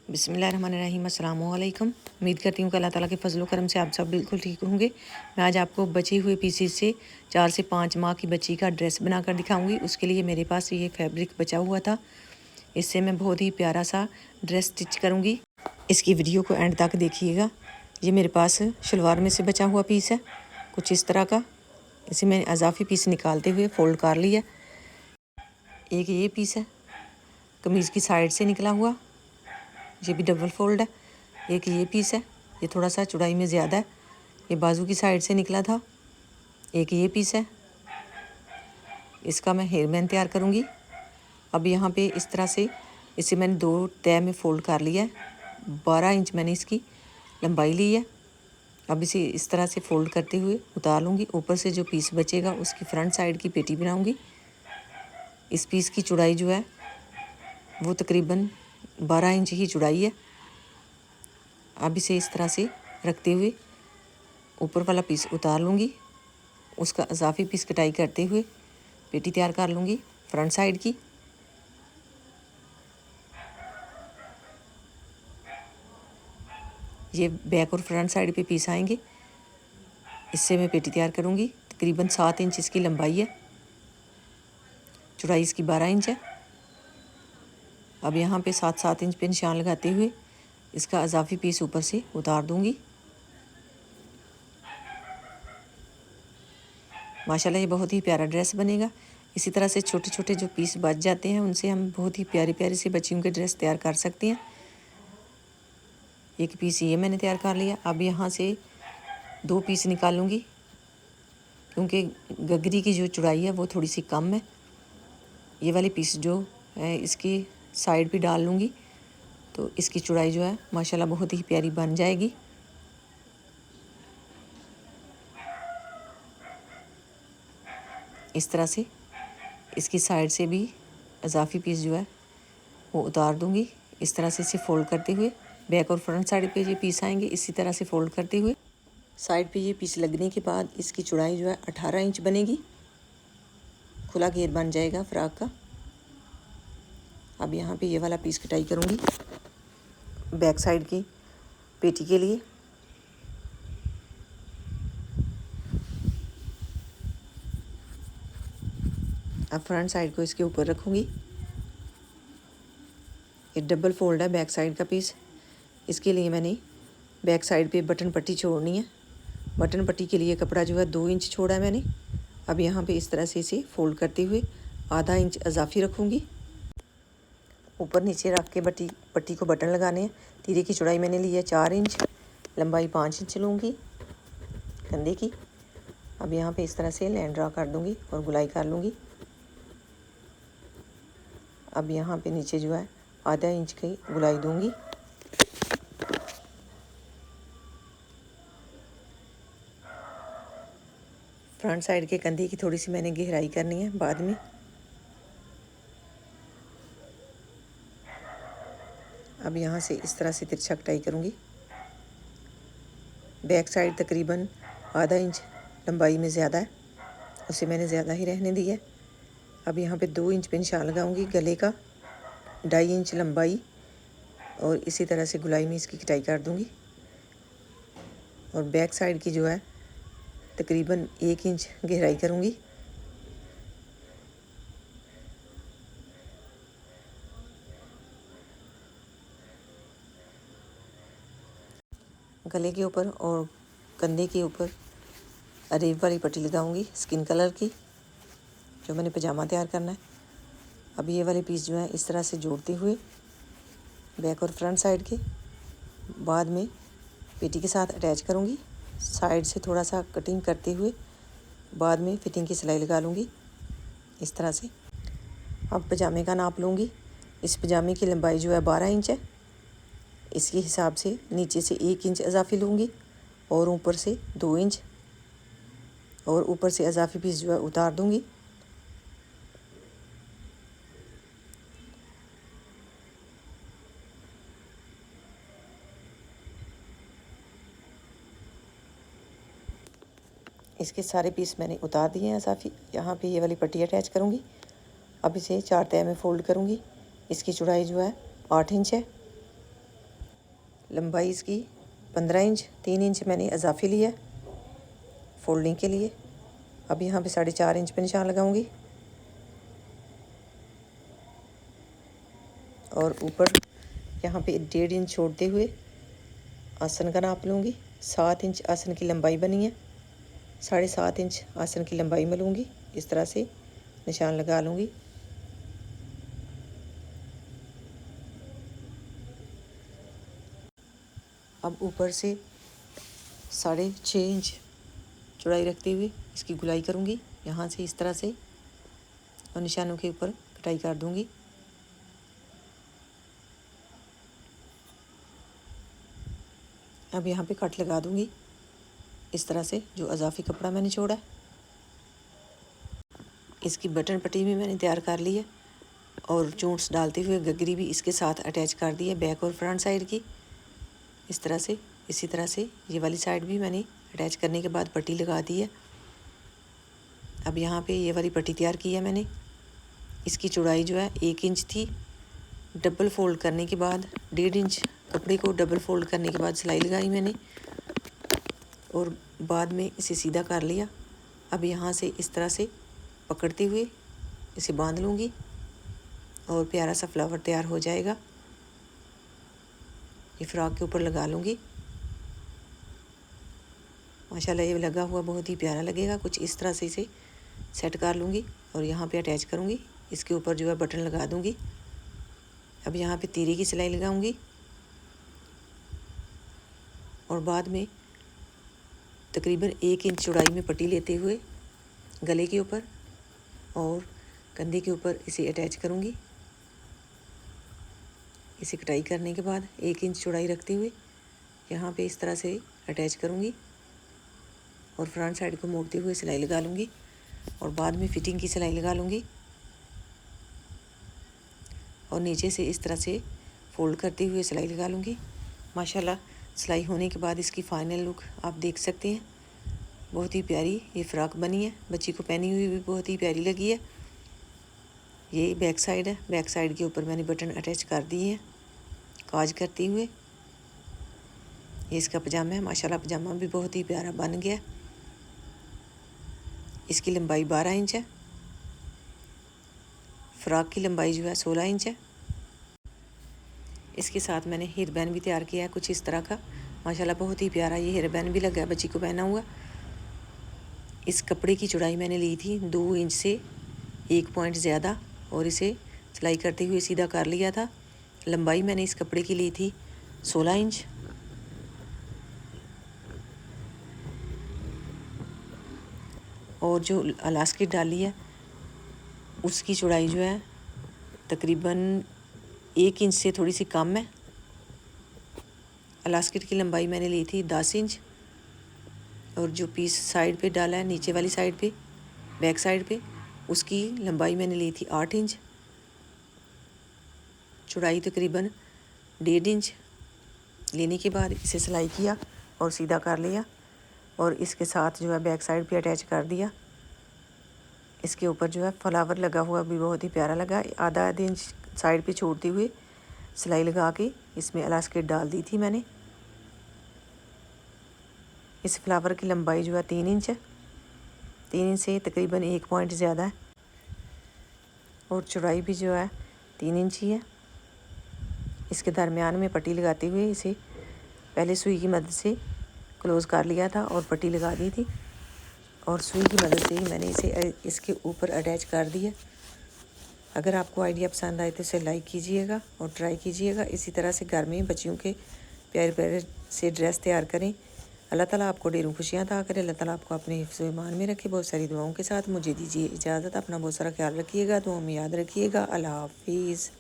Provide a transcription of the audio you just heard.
बिस्मिल्लाहिर्रहमानिर्रहीम। अस्सलाम वालेकुम। उम्मीद करती हूँ कि अल्लाह ताला के फजल करम से आप सब बिल्कुल ठीक होंगे। मैं आज आपको बचे हुए पीसीज से 4 से 5 माह की बच्ची का ड्रेस बनाकर दिखाऊंगी। उसके लिए मेरे पास ये फैब्रिक बचा हुआ था, इससे मैं बहुत ही प्यारा सा ड्रेस स्टिच करूँगी। इसकी वीडियो को एंड तक देखिएगा। ये मेरे पास शलवार में से बचा हुआ पीस है, कुछ इस तरह का। इसे मैंने अजाफी पीस निकालते हुए फ़ोल्ड कर लिया। एक ये पीस है कमीज़ की साइड से निकला हुआ, ये भी डबल फोल्ड है। एक ये पीस है, ये थोड़ा सा चौड़ाई में ज़्यादा है, ये बाजू की साइड से निकला था। एक ये पीस है, इसका मैं हेयर बैन तैयार करूँगी। अब यहाँ पे इस तरह से इसे मैंने 2 तय में फ़ोल्ड कर लिया है। 12 इंच मैंने इसकी लंबाई ली है। अब इसे इस तरह से फ़ोल्ड करते हुए उतार लूँगी। ऊपर से जो पीस बचेगा उसकी फ्रंट साइड की पेटी बनाऊँगी। इस पीस की चौड़ाई जो है वो तकरीबन 12 इंच ही चौड़ाई है। अब इसे इस तरह से रखते हुए ऊपर वाला पीस उतार लूँगी। उसका इजाफी पीस कटाई करते हुए पेटी तैयार कर लूँगी फ्रंट साइड की। ये बैक और फ्रंट साइड पे पीस आएंगे, इससे मैं पेटी तैयार करूँगी। तकरीबन 7 इंच इसकी लंबाई है, चौड़ाई इसकी 12 इंच है। अब यहाँ पे 7-7 इंच पे निशान लगाते हुए इसका इजाफी पीस ऊपर से उतार दूँगी। माशाल्लाह ये बहुत ही प्यारा ड्रेस बनेगा। इसी तरह से छोटे छोटे जो पीस बच जाते हैं उनसे हम बहुत ही प्यारी प्यारी सी बच्चियों के ड्रेस तैयार कर सकते हैं। एक पीस ये मैंने तैयार कर लिया। अब यहाँ से 2 पीस निकालूंगी, क्योंकि गगरी की जो चौड़ाई है वो थोड़ी सी कम है। ये वाली पीस जो है इसकी साइड पे डाल लूँगी, तो इसकी चौड़ाई जो है माशाल्लाह बहुत ही प्यारी बन जाएगी। इस तरह से इसकी साइड से भी इजाफी पीस जो है वो उतार दूँगी। इस तरह से इसे फ़ोल्ड करते हुए बैक और फ्रंट साइड पे ये पीस आएंगे। इसी तरह से फ़ोल्ड करते हुए साइड पे ये पीस लगने के बाद इसकी चौड़ाई जो है 18 इंच बनेगी। खुला घेर बन जाएगा फ्रॉक का। अब यहाँ पे ये वाला पीस कटाई करूँगी बैक साइड की पेटी के लिए। अब फ्रंट साइड को इसके ऊपर रखूँगी। ये डबल फोल्ड है बैक साइड का पीस। इसके लिए मैंने बैक साइड पे बटन पट्टी छोड़नी है। बटन पट्टी के लिए कपड़ा जो है 2 इंच छोड़ा है मैंने। अब यहाँ पे इस तरह से इसे फ़ोल्ड करते हुए आधा इंच इजाफी रखूँगी। ऊपर नीचे रख के पट्टी को बटन लगाने हैं। तीरे की चौड़ाई मैंने ली है 4 इंच, लंबाई 5 इंच लूँगी कंधे की। अब यहाँ पे इस तरह से लाइन ड्रा कर दूँगी और गुलाई कर लूँगी। अब यहाँ पे नीचे जो है आधा इंच की गुलाई दूँगी। फ्रंट साइड के कंधे की थोड़ी सी मैंने गहराई करनी है बाद में। अब यहाँ से इस तरह से तिरछा कटाई करूँगी। बैक साइड तकरीबन आधा इंच लंबाई में ज़्यादा है, उसे मैंने ज़्यादा ही रहने दी है। अब यहाँ पे 2 इंच पे निशान लगाऊंगी गले का, 2.5 इंच लंबाई, और इसी तरह से गुलाई में इसकी कटाई कर दूँगी। और बैक साइड की जो है तकरीबन 1 इंच गहराई करूँगी। गले के ऊपर और कंधे के ऊपर अरेब वाली पट्टी लगाऊंगी स्किन कलर की, जो मैंने पजामा तैयार करना है। अब ये वाले पीस जो है इस तरह से जोड़ते हुए बैक और फ्रंट साइड के बाद में पेटी के साथ अटैच करूँगी। साइड से थोड़ा सा कटिंग करते हुए बाद में फिटिंग की सिलाई लगा लूँगी इस तरह से। अब पजामे का नाप लूँगी। इस पजामे की लंबाई जो है 12 इंच है। इसके हिसाब से नीचे से 1 इंच इजाफी लूँगी और ऊपर से 2 इंच, और ऊपर से इजाफी पीस जो है उतार दूँगी। इसके सारे पीस मैंने उतार दिए हैं इजाफी। यहाँ पे ये वाली पट्टी अटैच करूँगी। अब इसे 4 तय में फ़ोल्ड करूँगी। इसकी चौड़ाई जो है 8 इंच है। लंबाई इसकी 15 इंच, 3 इंच मैंने इजाफी लिया फोल्डिंग के लिए। अब यहाँ पे 4.5 इंच पे निशान लगाऊंगी और ऊपर यहाँ पे 1.5 इंच छोड़ते हुए आसन का नाप लूँगी। 7 इंच आसन की लंबाई बनी है, 7.5 इंच आसन की लंबाई में लूँगी। इस तरह से निशान लगा लूँगी। अब ऊपर से 6.5 इंच चौड़ाई रखते हुए इसकी गुलाई करूँगी यहाँ से इस तरह से, और निशानों के ऊपर कटाई कर दूँगी। अब यहाँ पे कट लगा दूँगी इस तरह से, जो अजाफी कपड़ा मैंने छोड़ा है। इसकी बटन पट्टी भी मैंने तैयार कर ली है और चोंट्स डालते हुए गगरी भी इसके साथ अटैच कर दी है, बैक और फ्रंट साइड की इस तरह से। इसी तरह से ये वाली साइड भी मैंने अटैच करने के बाद पट्टी लगा दी है। अब यहाँ पे ये वाली पट्टी तैयार की है मैंने। इसकी चौड़ाई जो है 1 इंच थी। डबल फोल्ड करने के बाद 1.5 इंच कपड़े को डबल फोल्ड करने के बाद सिलाई लगाई मैंने और बाद में इसे सीधा कर लिया। अब यहाँ से इस तरह से पकड़ते हुए इसे बांध लूँगी और प्यारा सा फ्लावर तैयार हो जाएगा। ये फ्रॉक के ऊपर लगा लूँगी। माशाल्लाह ये लगा हुआ बहुत ही प्यारा लगेगा। कुछ इस तरह से इसे सेट कर लूँगी और यहाँ पे अटैच करूँगी। इसके ऊपर जो है बटन लगा दूँगी। अब यहाँ पे तीरे की सिलाई लगाऊँगी और बाद में तकरीबन 1 इंच चौड़ाई में पट्टी लेते हुए गले के ऊपर और कंधे के ऊपर इसे अटैच करूँगी। इसे कटाई करने के बाद 1 इंच चौड़ाई रखते हुए यहाँ पे इस तरह से अटैच करूँगी और फ्रंट साइड को मोड़ते हुए सिलाई लगा लूँगी और बाद में फिटिंग की सिलाई लगा लूँगी और नीचे से इस तरह से फोल्ड करते हुए सिलाई लगा लूँगी। माशाल्लाह सिलाई होने के बाद इसकी फ़ाइनल लुक आप देख सकते हैं। बहुत ही प्यारी ये फ़्रॉक बनी है। बच्ची को पहनी हुई भी बहुत ही प्यारी लगी है। ये बैक साइड है। बैक साइड के ऊपर मैंने बटन अटैच कर दिए हैं काज करते हुए। ये इसका पजामा है। माशाल्लाह पजामा भी बहुत ही प्यारा बन गया। इसकी लंबाई 12 इंच है। फ़्रॉक की लंबाई जो है 16 इंच है। इसके साथ मैंने हेयर बैंड भी तैयार किया है कुछ इस तरह का। माशाल्लाह बहुत ही प्यारा ये हेयर बैंड भी लगा है बच्ची को पहना हुआ। इस कपड़े की चौड़ाई मैंने ली थी 2 इंच से 1 पॉइंट ज़्यादा और इसे सिलाई करते हुए सीधा कर लिया था। लंबाई मैंने इस कपड़े की ली थी 16 इंच। और जो इलास्टिक डाली है उसकी चौड़ाई जो है तकरीबन 1 इंच से थोड़ी सी कम है। इलास्टिक की लंबाई मैंने ली थी 10 इंच और जो पीस साइड पे डाला है नीचे वाली साइड पे बैक साइड पे उसकी लंबाई मैंने ली थी 8 इंच। चौड़ाई तकरीबन 1.5 इंच लेने के बाद इसे सिलाई किया और सीधा कर लिया और इसके साथ जो है बैक साइड पे अटैच कर दिया। इसके ऊपर जो है फ्लावर लगा हुआ भी बहुत ही प्यारा लगा। आधा इंच साइड पे छोड़ते हुए सिलाई लगा के इसमें इलास्टिक डाल दी थी मैंने। इस फ्लावर की लंबाई जो है 3 इंच है। 3 इंच से तकरीबन 1 पॉइंट ज़्यादा है और चौड़ाई भी जो है 3 इंच ही है। इसके दरमियान में पट्टी लगाते हुए इसे पहले सुई की मदद से क्लोज़ कर लिया था और पट्टी लगा दी थी और सुई की मदद से ही मैंने इसे इसके ऊपर अटैच कर दिया। अगर आपको आइडिया पसंद आए तो इसे लाइक कीजिएगा और ट्राई कीजिएगा। इसी तरह से घर में बच्चियों के प्यारे प्यारे से ड्रेस तैयार करें। अल्लाह ताला आपको ढेरों खुशियाँ अता करे। अल्लाह ताला आपको अपने हिफ्ज़ व ईमान में रखे। बहुत सारी दुआओं के साथ मुझे दीजिए इजाज़त। अपना बहुत सारा ख्याल रखिएगा, दुआ में याद रखिएगा। अल्लाह हाफिज़।